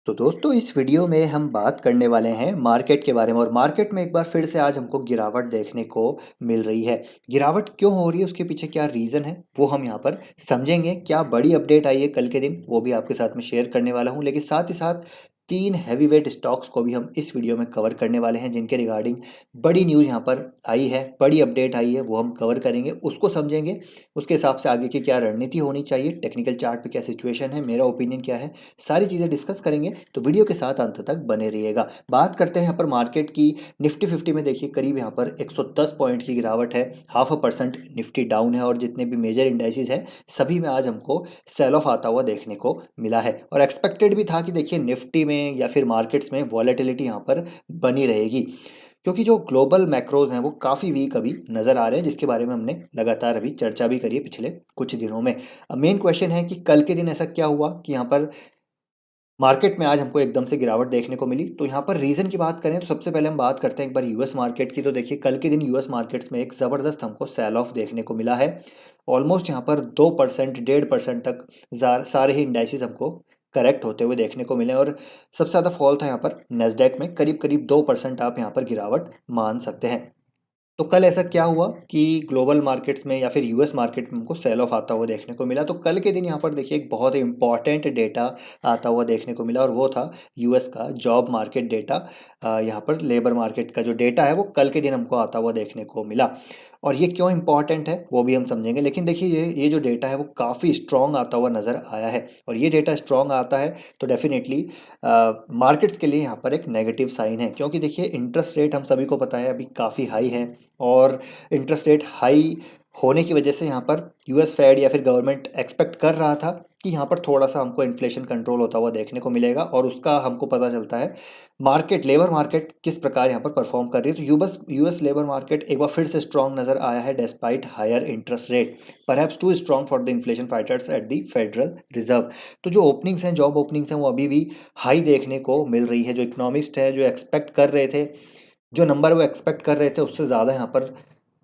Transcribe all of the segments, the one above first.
तो दोस्तों इस वीडियो में हम बात करने वाले हैं मार्केट के बारे में और मार्केट में एक बार फिर से आज हमको गिरावट देखने को मिल रही है। गिरावट क्यों हो रही है, उसके पीछे क्या रीज़न है, वो हम यहाँ पर समझेंगे। क्या बड़ी अपडेट आई है कल के दिन, वो भी आपके साथ में शेयर करने वाला हूँ। लेकिन साथ ही साथ 3 हैवीवेट स्टॉक्स को भी हम इस वीडियो में कवर करने वाले हैं, जिनके रिगार्डिंग बड़ी न्यूज़ यहाँ पर आई है, बड़ी अपडेट आई है, वो हम कवर करेंगे, उसको समझेंगे। उसके हिसाब से आगे की क्या रणनीति होनी चाहिए, टेक्निकल चार्ट पे क्या सिचुएशन है, मेरा ओपिनियन क्या है, सारी चीज़ें डिस्कस करेंगे। तो वीडियो के साथ अंत तक बने रहिएगा। बात करते हैं यहाँ पर मार्केट की। निफ्टी 50 में देखिए करीब यहाँ पर 110 पॉइंट की गिरावट है, 0.5% निफ्टी डाउन है और जितने भी मेजर इंडाइसिस हैं सभी में आज हमको सेल ऑफ आता हुआ देखने को मिला है। और एक्सपेक्टेड भी था कि देखिए निफ्टी में या फिर मार्केट्स में वॉलेटिलिटी यहाँ पर बनी रहेगी, क्योंकि जो ग्लोबल मैक्रोज हैं वो काफ़ी वीक अभी नज़र आ रहे हैं, जिसके बारे में हमने लगातार अभी चर्चा भी करी है पिछले कुछ दिनों में। अब मेन क्वेश्चन है कि कल के दिन ऐसा क्या हुआ कि यहाँ पर मार्केट में आज हमको एकदम से गिरावट देखने को मिली। तो यहाँ पर रीज़न की बात करें तो सबसे पहले हम बात करते हैं एक बार यूएस मार्केट की। तो देखिए कल के दिन यूएस मार्केट्स में एक ज़बरदस्त हमको सेल ऑफ देखने को मिला है। ऑलमोस्ट यहाँ पर 2%, 1.5% तक सारे ही इंडाइसिस हमको करेक्ट होते हुए देखने को मिले और सबसे ज़्यादा फॉल था यहाँ पर नेस्डैक में, करीब करीब 2% आप यहाँ पर गिरावट मान सकते हैं। तो कल ऐसा क्या हुआ कि ग्लोबल मार्केट्स में या फिर यूएस मार्केट में हमको सेल ऑफ आता हुआ देखने को मिला। तो कल के दिन यहाँ पर देखिए एक बहुत ही इंपॉर्टेंट डेटा आता हुआ देखने को मिला और वो था यूएस का जॉब मार्केट डेटा। यहाँ पर लेबर मार्केट का जो डेटा है वो कल के दिन हमको आता हुआ देखने को मिला। और ये क्यों इंपॉर्टेंट है वो भी हम समझेंगे। लेकिन देखिए ये जो डेटा है वो काफ़ी स्ट्रॉन्ग आता हुआ नज़र आया है और ये डेटा स्ट्रॉन्ग आता है तो डेफिनेटली मार्केट्स के लिए यहाँ पर एक नेगेटिव साइन है, क्योंकि देखिए इंटरेस्ट रेट हम सभी को पता है अभी काफ़ी हाई है और इंटरेस्ट रेट हाई होने की वजह से यहाँ पर यूएस फेड या फिर गवर्नमेंट एक्सपेक्ट कर रहा था कि यहाँ पर थोड़ा सा हमको इन्फ्लेशन कंट्रोल होता हुआ देखने को मिलेगा और उसका हमको पता चलता है मार्केट, लेबर मार्केट किस प्रकार यहाँ पर परफॉर्म कर रही है। तो यूएस लेबर मार्केट एक बार फिर से स्ट्रॉन्ग नजर आया है despite higher interest rate, perhaps too strong for the inflation fighters at the Federal Reserve. तो जो ओपनिंग्स हैं, जॉब ओपनिंग्स हैं, वो अभी भी हाई देखने को मिल रही है। जो इकोनॉमिस्ट है जो एक्सपेक्ट कर रहे थे, जो नंबर वो एक्सपेक्ट कर रहे थे उससे ज़्यादा यहाँ पर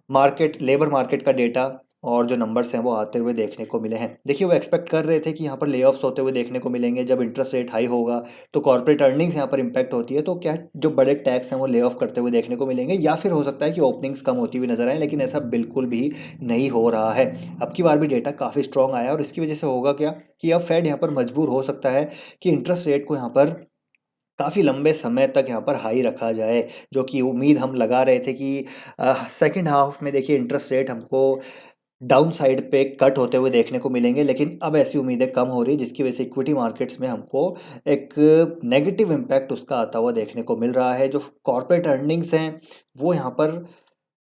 मार्केट, लेबर मार्केट का डेटा और जो नंबर्स हैं वो आते हुए देखने को मिले हैं। देखिए वो एक्सपेक्ट कर रहे थे कि यहाँ पर लेऑफ्स होते हुए देखने को मिलेंगे। जब इंटरेस्ट रेट हाई होगा तो कॉर्पोरेट अर्निंग्स यहाँ पर इम्पैक्ट होती है, तो क्या जो बड़े टैक्स हैं वो ले ऑफ करते हुए देखने को मिलेंगे या फिर हो सकता है कि ओपनिंग्स कम होती हुई नजर आए, लेकिन ऐसा बिल्कुल भी नहीं हो रहा है। अब की बार भी डेटा काफ़ी स्ट्रॉन्ग आया और इसकी वजह से होगा क्या कि अब फेड यहाँ पर मजबूर हो सकता है कि इंटरेस्ट रेट को यहाँ पर काफ़ी लंबे समय तक यहाँ पर हाई रखा जाए, जो कि उम्मीद हम लगा रहे थे कि सेकंड हाफ में देखिए इंटरेस्ट रेट हमको डाउन साइड पे कट होते हुए देखने को मिलेंगे, लेकिन अब ऐसी उम्मीदें कम हो रही है, जिसकी वजह से इक्विटी मार्केट्स में हमको एक नेगेटिव इम्पैक्ट उसका आता हुआ देखने को मिल रहा है। जो कॉर्पोरेट अर्निंग्स हैं वो यहाँ पर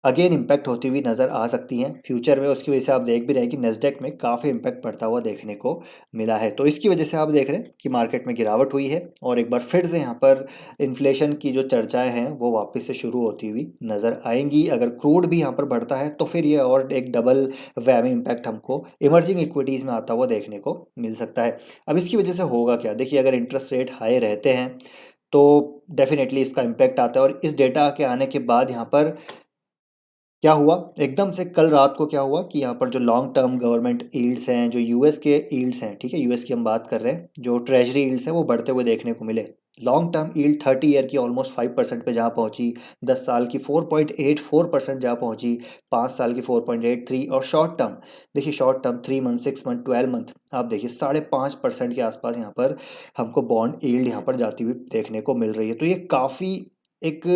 अगेन इम्पैक्ट होती हुई नज़र आ सकती हैं फ्यूचर में। उसकी वजह से आप देख भी रहे हैं कि नेस्डेक में काफ़ी इम्पैक्ट पड़ता हुआ देखने को मिला है। तो इसकी वजह से आप देख रहे हैं कि मार्केट में गिरावट हुई है और एक बार फिर से यहाँ पर इन्फ्लेशन की जो चर्चाएं हैं वो वापस से शुरू होती हुई नज़र आएंगी। अगर क्रूड भी यहाँ पर बढ़ता है तो फिर ये और एक डबल वैमी इम्पैक्ट हमको इमर्जिंग इक्विटीज़ में आता हुआ देखने को मिल सकता है। अब इसकी वजह से होगा क्या, देखिए अगर इंटरेस्ट रेट हाई रहते हैं तो डेफिनेटली इसका इम्पैक्ट आता है। और इस डेटा के आने के बाद यहाँ पर क्या हुआ, एकदम से कल रात को क्या हुआ कि यहाँ पर जो लॉन्ग टर्म गवर्नमेंट यील्ड्स हैं, जो यूएस के यील्ड्स हैं, ठीक है यूएस की हम बात कर रहे हैं, जो ट्रेजरी यील्ड्स हैं वो बढ़ते हुए देखने को मिले। लॉन्ग टर्म यील्ड 30 ईयर की ऑलमोस्ट 5% पे जहाँ पहुँची, 10 साल की 4.84% जहाँ पहुँची, 5 साल की 4.83, और शॉर्ट टर्म देखिए, short term 3 month, 6 month, 12 month आप देखिए 5.5% के आसपास यहाँ पर हमको बॉन्ड यील्ड यहाँ पर जाती हुई देखने को मिल रही है। तो ये काफ़ी एक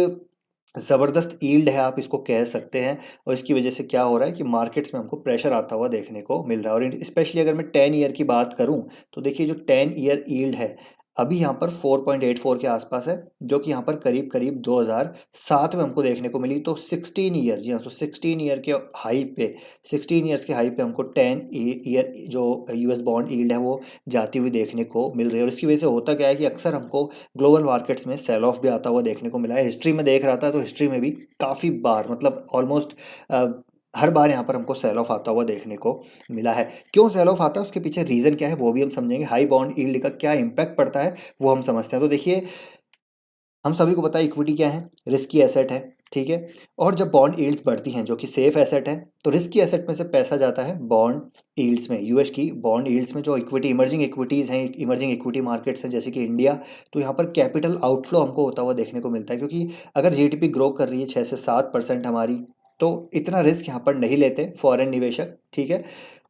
ज़बरदस्त यील्ड है, आप इसको कह सकते हैं। और इसकी वजह से क्या हो रहा है कि मार्केट्स में हमको प्रेशर आता हुआ देखने को मिल रहा है। और स्पेशली अगर मैं 10 ईयर की बात करूं तो देखिए जो 10 ईयर यील्ड है अभी यहाँ पर 4.84 के आसपास है, जो कि यहाँ पर करीब करीब 2007 में हमको देखने को मिली। तो 16 ईयर, जी हाँ, तो 16 ईयर के हाई पे, 16 ईयर्स के हाई पे हमको 10 ईयर जो यूएस बॉन्ड यील्ड है वो जाती हुई देखने को मिल रही है। और इसकी वजह से होता क्या है कि अक्सर हमको ग्लोबल मार्केट्स में सेल ऑफ भी आता हुआ देखने को मिला है। हिस्ट्री में देख रहा था तो हिस्ट्री में भी काफ़ी बार, मतलब ऑलमोस्ट हर बार यहाँ पर हमको सेल ऑफ आता हुआ देखने को मिला है। क्यों सेल ऑफ आता है, उसके पीछे रीज़न क्या है वो भी हम समझेंगे। हाई बॉन्ड यील्ड का क्या इम्पैक्ट पड़ता है वो हम समझते हैं। तो देखिए हम सभी को पता है इक्विटी क्या है, रिस्की एसेट है, ठीक है। और जब बॉन्ड यील्ड्स बढ़ती हैं जो कि सेफ एसेट है, तो रिस्की एसेट में से पैसा जाता है बॉन्ड यील्ड्स में, यूएस की बॉन्ड यील्ड्स में। जो इक्विटी इमर्जिंग इक्विटीज़ हैं, इमर्जिंग इक्विटी मार्केट्स हैं जैसे कि इंडिया, तो यहाँ पर कैपिटल आउटफ्लो हमको होता हुआ देखने को मिलता है, क्योंकि अगर जीडीपी ग्रो कर रही है 6 से 7% हमारी, तो इतना रिस्क यहाँ पर नहीं लेते फॉरेन निवेशक, ठीक है।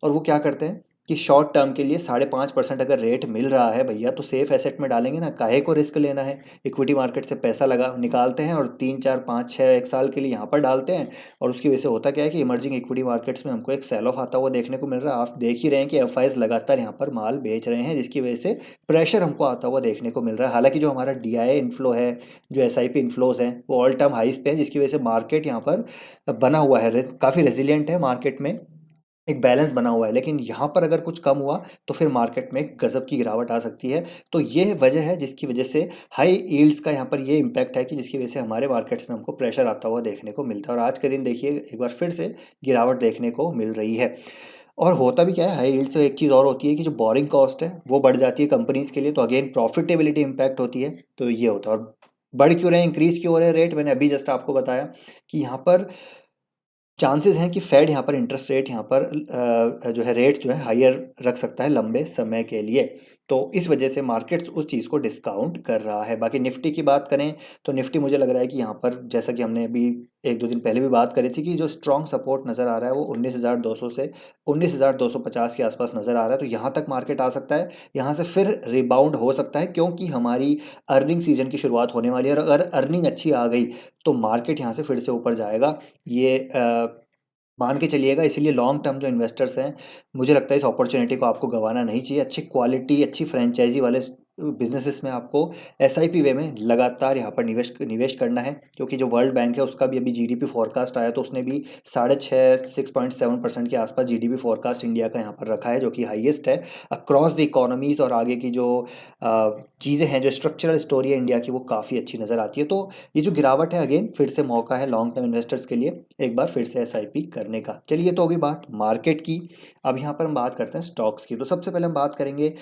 और वो क्या करते हैं कि शॉर्ट टर्म के लिए 5.5% अगर रेट मिल रहा है भैया, तो सेफ एसेट में डालेंगे ना, काहे को रिस्क लेना है। इक्विटी मार्केट से पैसा लगा निकालते हैं और 3 4 5 6 1 साल के लिए यहाँ पर डालते हैं। और उसकी वजह से होता क्या है कि इमर्जिंग इक्विटी मार्केट्स में हमको एक सेल ऑफ आता हुआ देखने को मिल रहा है। आप देख ही रहे हैं कि एफआईज लगातार यहाँ पर माल बेच रहे हैं, जिसकी वजह से प्रेशर हमको आता हुआ देखने को मिल रहा है। हालांकि जो हमारा डीआईए इनफ्लो है, जो एसआईपी इनफ्लोज हैं, वो ऑल टाइम हाइस पे है, जिसकी वजह से मार्केट यहाँ पर बना हुआ है, काफ़ी रेजिलियंट है मार्केट में, एक बैलेंस बना हुआ है। लेकिन यहाँ पर अगर कुछ कम हुआ तो फिर मार्केट में गजब की गिरावट आ सकती है। तो ये वजह है जिसकी वजह से हाई यील्ड्स का यहाँ पर ये इम्पैक्ट है कि जिसकी वजह से हमारे मार्केट्स में हमको प्रेशर आता हुआ देखने को मिलता है। और आज के दिन देखिए एक बार फिर से गिरावट देखने को मिल रही है। और होता भी क्या है, हाई यील्ड से एक चीज़ और होती है कि जो बोरिंग कॉस्ट है वो बढ़ जाती है कंपनीज के लिए, तो अगेन प्रॉफिटेबिलिटी इम्पैक्ट होती है। तो ये होता है। और बढ़ क्यों रहे हैं, इंक्रीज क्यों हो रहे हैं रेट, मैंने अभी जस्ट आपको बताया कि यहाँ पर चांसेस हैं कि फेड यहाँ पर इंटरेस्ट रेट यहाँ पर जो है रेट जो है हायर रख सकता है लंबे समय के लिए। तो इस वजह से मार्केट्स उस चीज़ को डिस्काउंट कर रहा है। बाकी निफ्टी की बात करें तो निफ्टी मुझे लग रहा है कि यहाँ पर जैसा कि हमने अभी 1 2 दिन पहले भी बात करी थी कि जो स्ट्रॉन्ग सपोर्ट नज़र आ रहा है वो 19,200 से 19,250 के आसपास नज़र आ रहा है। तो यहाँ तक मार्केट आ सकता है, यहाँ से फिर रिबाउंड हो सकता है, क्योंकि हमारी अर्निंग सीजन की शुरुआत होने वाली है। और अगर अर्निंग अच्छी आ गई तो मार्केट यहाँ से फिर से ऊपर जाएगा, ये मान के चलिएगा। इसीलिए लॉन्ग टर्म जो इन्वेस्टर्स हैं, मुझे लगता है इस अपॉर्चुनिटी को आपको गंवाना नहीं चाहिए। अच्छी क्वालिटी, अच्छी फ्रेंचाइजी वाले बिजनेसेस में आपको एसआईपी वे में लगातार यहाँ पर निवेश निवेश करना है। क्योंकि जो वर्ल्ड बैंक है उसका भी अभी जीडीपी फोरकास्ट आया, तो उसने भी 6.5 6.7% के आसपास जीडीपी फोरकास्ट इंडिया का यहाँ पर रखा है, जो कि हाईएस्ट है अक्रॉस द इकोनॉमीज। और आगे की जो चीज़ें हैं, जो स्ट्रक्चरल स्टोरी है इंडिया की, वो काफ़ी अच्छी नज़र आती है। तो ये जो गिरावट है, अगेन फिर से मौका है लॉन्ग टर्म इन्वेस्टर्स के लिए एक बार फिर से एसआईपी करने का। चलिए, तो होगी बात मार्केट की। अब यहाँ पर हम बात करते हैं स्टॉक्स की। तो सबसे पहले हम बात करेंगे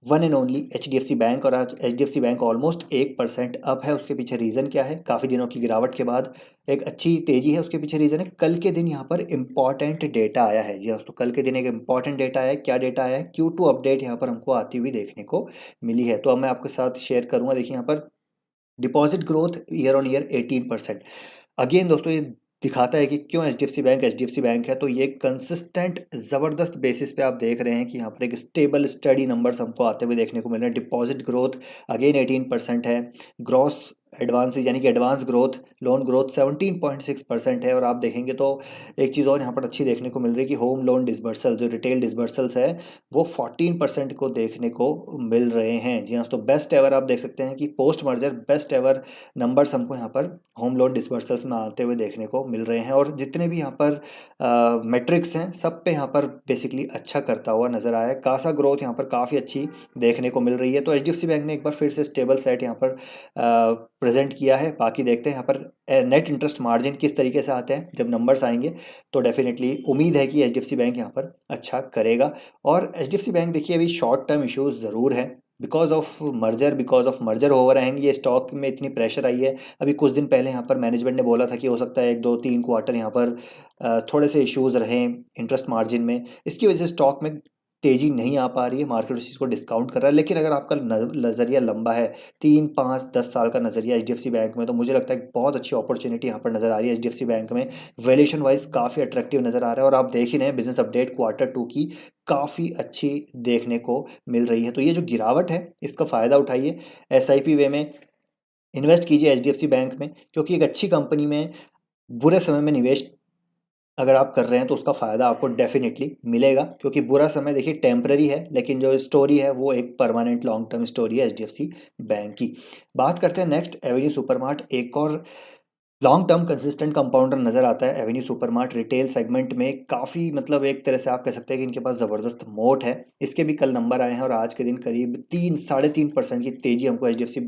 one and only HDFC bank. और आज एचडीएफसी बैंक ऑलमोस्ट 1% अप है। उसके पीछे रीज़न क्या है, काफ़ी दिनों की गिरावट के बाद एक अच्छी तेजी है। उसके पीछे रीज़न है, कल के दिन यहाँ पर इंपॉर्टेंट डेटा आया है। जी हाँ दोस्तों, कल के दिन एक इंपॉर्टेंट डेटा आया है। क्या डेटा आया है, Q2 अपडेट यहाँ पर हमको आती हुई देखने को मिली है। तो अब मैं आपके साथ शेयर करूँगा। देखिए यहाँ पर deposit growth year on year 18%। Again दोस्तों, ये दिखाता है कि क्यों एचडीएफसी बैंक है। तो ये कंसिस्टेंट ज़बरदस्त बेसिस पे आप देख रहे हैं कि यहाँ पर एक स्टेबल स्टडी नंबर्स हमको आते हुए देखने को मिल रहे हैं। डिपॉजिट ग्रोथ अगेन 18% है। ग्रॉस एडवांसेस यानी कि एडवांस ग्रोथ, लोन ग्रोथ 17.6% है। और आप देखेंगे तो एक चीज़ और यहाँ पर अच्छी देखने को मिल रही है कि होम लोन डिसबर्सल, जो रिटेल डिसबर्सल्स है, वो 14% को देखने को मिल रहे हैं। जी हाँ, तो बेस्ट एवर आप देख सकते हैं कि post merger best ever numbers हमको यहाँ पर होम लोन डिसबर्सल्स में आते हुए देखने को मिल रहे हैं। और जितने भी यहाँ पर मेट्रिक्स हैं, सब पे यहाँ पर बेसिकली अच्छा करता हुआ नजर आया है। कासा ग्रोथ यहाँ पर काफ़ी अच्छी देखने को मिल रही है। तो एचडीएफसी बैंक ने एक बार फिर से स्टेबल सेट यहाँ पर प्रेजेंट किया है। बाकी देखते हैं यहाँ पर नेट इंटरेस्ट मार्जिन किस तरीके से आते हैं जब नंबर्स आएंगे। तो डेफिनेटली उम्मीद है कि एचडीएफसी बैंक यहाँ पर अच्छा करेगा। और एचडीएफसी बैंक देखिए अभी शॉर्ट टर्म इश्यूज ज़रूर हैं, बिकॉज ऑफ मर्जर ओवरहैंग ये स्टॉक में इतनी प्रेशर आई है। अभी कुछ दिन पहले यहाँ पर मैनेजमेंट ने बोला था कि हो सकता है 1 2 3 क्वार्टर यहाँ पर थोड़े से इश्यूज रहें इंटरेस्ट मार्जिन में। इसकी वजह से स्टॉक में तेज़ी नहीं आ पा रही है, मार्केट उस चीज़ को डिस्काउंट कर रहा है। लेकिन अगर आपका नज़रिया लंबा है, 3 5 10 साल का नज़रिया एचडीएफसी बैंक में, तो मुझे लगता है कि बहुत अच्छी अपॉर्चुनिटी यहाँ पर नज़र आ रही है एचडीएफसी बैंक में। वैल्यूएशन वाइज काफ़ी अट्रैक्टिव नज़र आ रहा है। और आप देख ही रहे हैं बिजनेस अपडेट Q2 की काफ़ी अच्छी देखने को मिल रही है। तो ये जो गिरावट है इसका फ़ायदा उठाइए, एसआईपी वे में इन्वेस्ट कीजिए एचडीएफसी बैंक में, क्योंकि एक अच्छी कंपनी में बुरे समय में निवेश अगर आप कर रहे हैं तो उसका फ़ायदा आपको डेफिनेटली मिलेगा। क्योंकि बुरा समय देखिए टेम्पररी है, लेकिन जो स्टोरी है वो एक परमानेंट लॉन्ग टर्म स्टोरी है एचडीएफसी बैंक की। बात करते हैं नेक्स्ट एवेन्यू सुपरमार्ट। एक और लॉन्ग टर्म कंसिस्टेंट कंपाउंडर नज़र आता है एवेन्यू सुपरमार्ट। रिटेल सेगमेंट में काफ़ी मतलब एक तरह से आप कह सकते हैं कि इनके पास ज़बरदस्त मोट है। इसके भी कल नंबर आए हैं और आज के दिन करीब 3 साढ़े 3% की तेज़ी हमको HDFC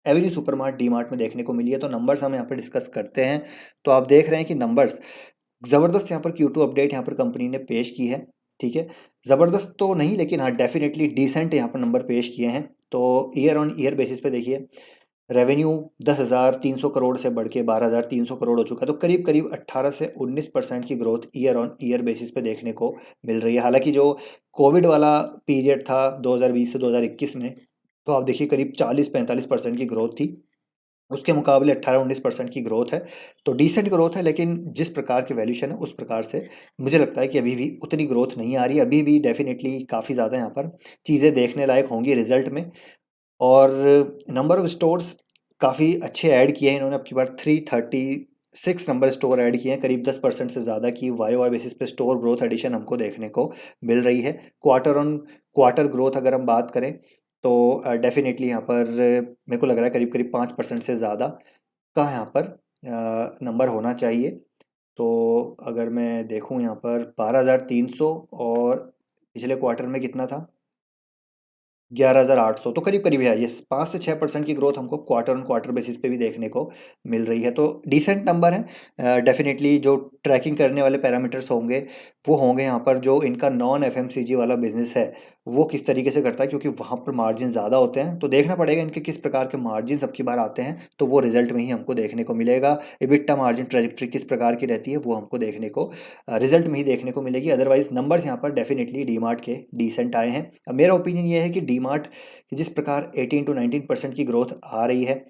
Avenue supermart D mart में देखने को मिली है। तो नंबर्स हम यहाँ पर डिस्कस करते हैं। तो आप देख रहे हैं कि नंबर्स ज़बरदस्त यहाँ पर Q2 अपडेट यहाँ पर कंपनी ने पेश की है। ठीक है, ज़बरदस्त तो नहीं, लेकिन हाँ डेफिनेटली डिसेंट यहाँ पर नंबर पेश किए हैं। तो ईयर ऑन ईयर बेसिस पे देखिए रेवेन्यू 10,300 करोड़ से बढ़ के 12,300 करोड़ हो चुका है, तो करीब करीब 18 से 19% की growth year on year basis पे देखने को मिल रही है। हालांकि जो कोविड वाला पीरियड था 2020 से 2021 में, तो आप देखिए करीब 40-45% की ग्रोथ थी, उसके मुकाबले 18-19% की ग्रोथ है। तो डिसेंट ग्रोथ है, लेकिन जिस प्रकार की वैल्यूशन है उस प्रकार से मुझे लगता है कि अभी भी उतनी ग्रोथ नहीं आ रही। अभी भी डेफिनेटली काफ़ी ज़्यादा यहाँ पर चीज़ें देखने लायक होंगी रिजल्ट में। और नंबर ऑफ स्टोर्स काफ़ी अच्छे ऐड किए हैं इन्होंने, अब की बार 336 नंबर स्टोर ऐड किए हैं, करीब 10% से ज़्यादा की वाई वाई बेसिस पे स्टोर ग्रोथ एडिशन हमको देखने को मिल रही है। क्वार्टर ऑन क्वार्टर ग्रोथ अगर हम बात करें तो डेफिनेटली यहाँ पर मेरे को लग रहा है करीब करीब 5% से ज़्यादा का यहाँ पर नंबर होना चाहिए। तो अगर मैं देखूँ यहाँ पर 12,300, और पिछले क्वार्टर में कितना था 11,800, तो करीब करीब है ये 5 से 6% की ग्रोथ हमको क्वार्टर ऑन क्वार्टर बेसिस पे भी देखने को मिल रही है। तो डिसेंट नंबर है। डेफिनेटली जो ट्रैकिंग करने वाले पैरामीटर्स होंगे वो होंगे यहाँ पर, जो इनका नॉन एफएमसीजी वाला बिजनेस है वो किस तरीके से करता है, क्योंकि वहाँ पर मार्जिन ज़्यादा होते हैं, तो देखना पड़ेगा इनके किस प्रकार के मार्जिन अब की बार आते हैं, तो वो रिजल्ट में ही हमको देखने को मिलेगा। इबिट्टा मार्जिन ट्रेजेक्ट्री किस प्रकार की रहती है वो हमको देखने को रिजल्ट में ही देखने को मिलेगी। अदरवाइज नंबर्स यहाँ पर डेफिनेटली डीमार्ट के डिसेंट आए हैं। अब मेरा ओपिनियन ये है कि डीमार्ट जिस प्रकार 18 to 19% की ग्रोथ आ रही है,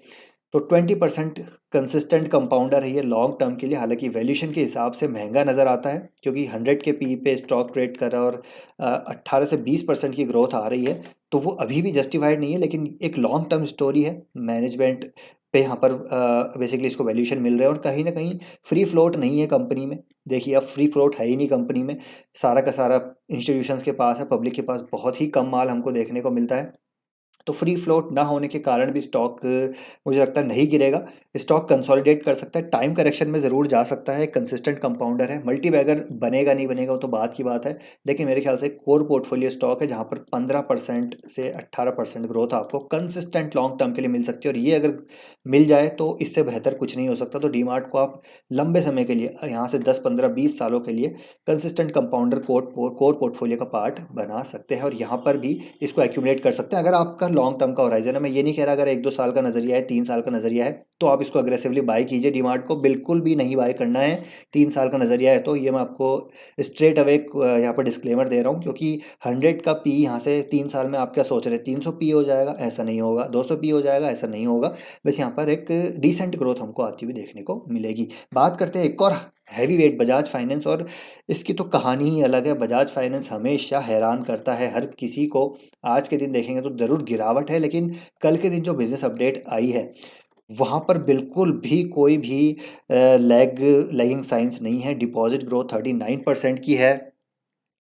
तो 20% कंसिस्टेंट कंपाउंडर है ये लॉन्ग टर्म के लिए। हालांकि वैल्यूशन के हिसाब से महंगा नज़र आता है, क्योंकि 100 के पी पे स्टॉक ट्रेड कर रहा है, और 18 से 20% की ग्रोथ आ रही है, तो वो अभी भी जस्टिफाइड नहीं है। लेकिन एक लॉन्ग टर्म स्टोरी है, मैनेजमेंट पे यहाँ पर बेसिकली इसको वैल्यूशन मिल रहा है, और कहीं ना कहीं फ्री फ्लोट नहीं है कंपनी में। देखिए अब फ्री फ्लोट है ही नहीं कंपनी में, सारा का सारा इंस्टीट्यूशंस के पास है, पब्लिक के पास बहुत ही कम माल हमको देखने को मिलता है। तो फ्री फ्लोट ना होने के कारण भी स्टॉक मुझे लगता है नहीं गिरेगा, स्टॉक कंसोलिडेट कर सकता है, टाइम करेक्शन में ज़रूर जा सकता है, कंसिस्टेंट कंपाउंडर है। मल्टी बैगर बनेगा नहीं बनेगा वो तो बात की बात है, लेकिन मेरे ख्याल से कोर पोर्टफोलियो स्टॉक है जहाँ पर 15% से 18% ग्रोथ आपको कंसिस्टेंट लॉन्ग टर्म के लिए मिल सकती है, और ये अगर मिल जाए तो इससे बेहतर कुछ नहीं हो सकता। तो डीमार्ट को आप लंबे समय के लिए, यहाँ से 10-15-20 सालों के लिए कंसिस्टेंट कंपाउंडर कोर पोर्टफोलियो का पार्ट बना सकते हैं, और यहाँ पर भी इसको एक्यूमुलेट कर सकते हैं अगर आपका लॉन्ग टर्म का होराइजन है। मैं ये नहीं कह रहा अगर 1-2 साल का नजरिया है, 3 साल का नजरिया है, तो आप इसको अग्रेसिवली बाय कीजिए। डीमार्ट को बिल्कुल भी नहीं बाय करना है 3 साल का नजरिया है तो, ये मैं आपको स्ट्रेट अवे यहाँ पर डिस्क्लेमर दे रहा हूँ, क्योंकि 100 का पी यहाँ से 3 साल में आप क्या सोच रहे हैं 300 पी हो जाएगा, ऐसा नहीं होगा। 200 पी हो जाएगा, ऐसा नहीं होगा। बस यहाँ पर एक डिसेंट ग्रोथ हमको आती हुई देखने को मिलेगी। बात करते हैं एक और हैवी वेट बजाज फाइनेंस, और इसकी तो कहानी ही अलग है। बजाज फाइनेंस हमेशा हैरान करता है हर किसी को। आज के दिन देखेंगे तो ज़रूर गिरावट है, लेकिन कल के दिन जो बिजनेस अपडेट आई है वहाँ पर बिल्कुल भी कोई भी लैगिंग साइंस नहीं है। डिपॉजिट ग्रोथ 39% की है।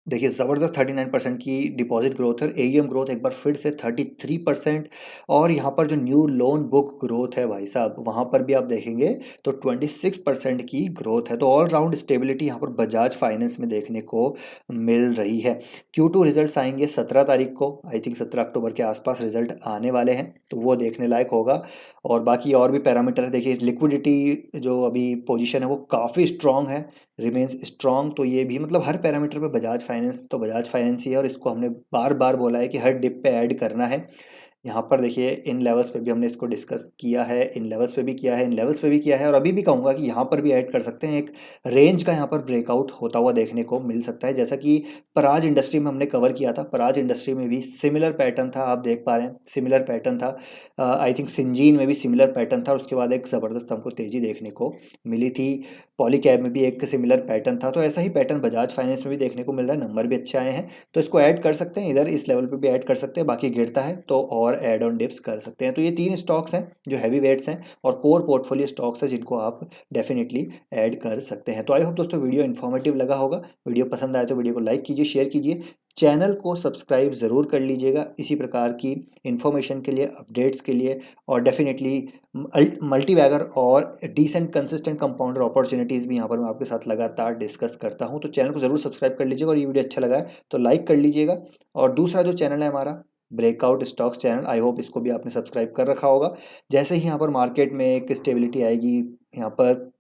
देखिए ज़बरदस्त 39% की डिपॉजिट ग्रोथ है, एईएम ग्रोथ एक बार फिर से 33%। और यहाँ पर जो न्यू लोन बुक ग्रोथ है भाई साहब, वहाँ पर भी आप देखेंगे तो 26% की ग्रोथ है। तो ऑल राउंड स्टेबिलिटी यहाँ पर बजाज फाइनेंस में देखने को मिल रही है। Q2 रिजल्ट्स आएंगे 17 तारीख को, आई थिंक 17 अक्टूबर के आसपास रिजल्ट आने वाले हैं, तो वो देखने लायक होगा। और बाकी और भी पैरामीटर देखिए, लिक्विडिटी जो अभी पोजीशन है वो काफ़ी स्ट्रांग है, रिमेन्स स्ट्रांग। तो ये भी मतलब हर पैरामीटर पे बजाज फाइनेंस तो बजाज फाइनेंस ही है, और इसको हमने बार बार बोला है कि हर डिप पे ऐड करना है। यहाँ पर देखिए इन लेवल्स पे भी हमने इसको डिस्कस किया है, इन लेवल्स पे भी किया है, इन लेवल्स पे भी किया है, और अभी भी कहूँगा कि यहाँ पर भी ऐड कर सकते हैं। एक रेंज का यहाँ पर ब्रेकआउट होता हुआ देखने को मिल सकता है, जैसा कि पराज इंडस्ट्री में हमने कवर किया था। पराज इंडस्ट्री में भी सिमिलर पैटर्न था, आप देख पा रहे हैं सिमिलर पैटर्न था। आई थिंक सिंजीन में भी सिमिलर पैटर्न था, और उसके बाद एक ज़बरदस्त हमको तेज़ी देखने को मिली थी। पॉलीकैब में भी एक सिमिलर पैटर्न था, तो ऐसा ही पैटर्न बजाज फाइनेंस में भी देखने को मिल रहा है। नंबर भी अच्छे आए हैं, तो इसको ऐड कर सकते हैं, इधर इस लेवल पे भी ऐड कर सकते हैं। बाकी गिरता है तो और ऐड ऑन डिप्स कर सकते हैं। तो ये 3 स्टॉक्स हैं जो हैवी वेट्स हैं और कोर पोर्टफोलियो स्टॉक्स हैं, जिनको आप डेफिनेटली ऐड कर सकते हैं। तो आई होप दोस्तों वीडियो इन्फॉर्मेटिव लगा होगा। वीडियो पसंद आए तो वीडियो को लाइक कीजिए, शेयर कीजिए, चैनल को सब्सक्राइब ज़रूर कर लीजिएगा इसी प्रकार की इन्फॉर्मेशन के लिए, अपडेट्स के लिए। और डेफिनेटली मल्टी बैगर और डिसेंट कंसिस्टेंट कंपाउंडर अपॉर्चुनिटीज़ भी यहाँ पर मैं आपके साथ लगातार डिस्कस करता हूँ। तो चैनल को ज़रूर सब्सक्राइब कर लीजिएगा, और ये वीडियो अच्छा लगा है तो लाइक कर लीजिएगा। और दूसरा जो चैनल है हमारा breakout stocks channel, I hope इसको भी आपने सब्सक्राइब कर रखा होगा। जैसे ही यहाँ पर मार्केट में एक स्टेबिलिटी आएगी, यहाँ पर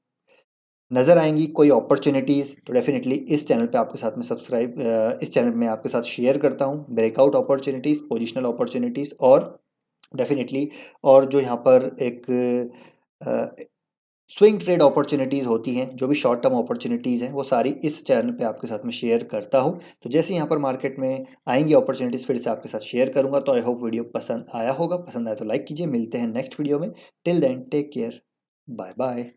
नज़र आएंगी कोई अपॉर्चुनिटीज़, तो डेफिनेटली इस चैनल पे आपके साथ में इस चैनल में आपके साथ शेयर करता हूँ ब्रेकआउट अपॉर्चुनिटीज़, पोजिशनल अपॉर्चुनिटीज़ और डेफ़िनिटली। और जो यहाँ पर एक स्विंग ट्रेड अपॉर्चुनिटीज़ होती हैं, जो भी शॉर्ट टर्म अपॉर्चुनिटीज़ हैं, वो सारी इस चैनल पे आपके साथ में शेयर करता हूँ। तो जैसे ही यहाँ पर मार्केट में आएँगी अपॉर्चुनिटीज़, फिर से आपके साथ शेयर करूँगा। तो आई होप वीडियो पसंद आया होगा, पसंद आया तो लाइक कीजिए। मिलते हैं नेक्स्ट वीडियो में। Till then take care, bye bye.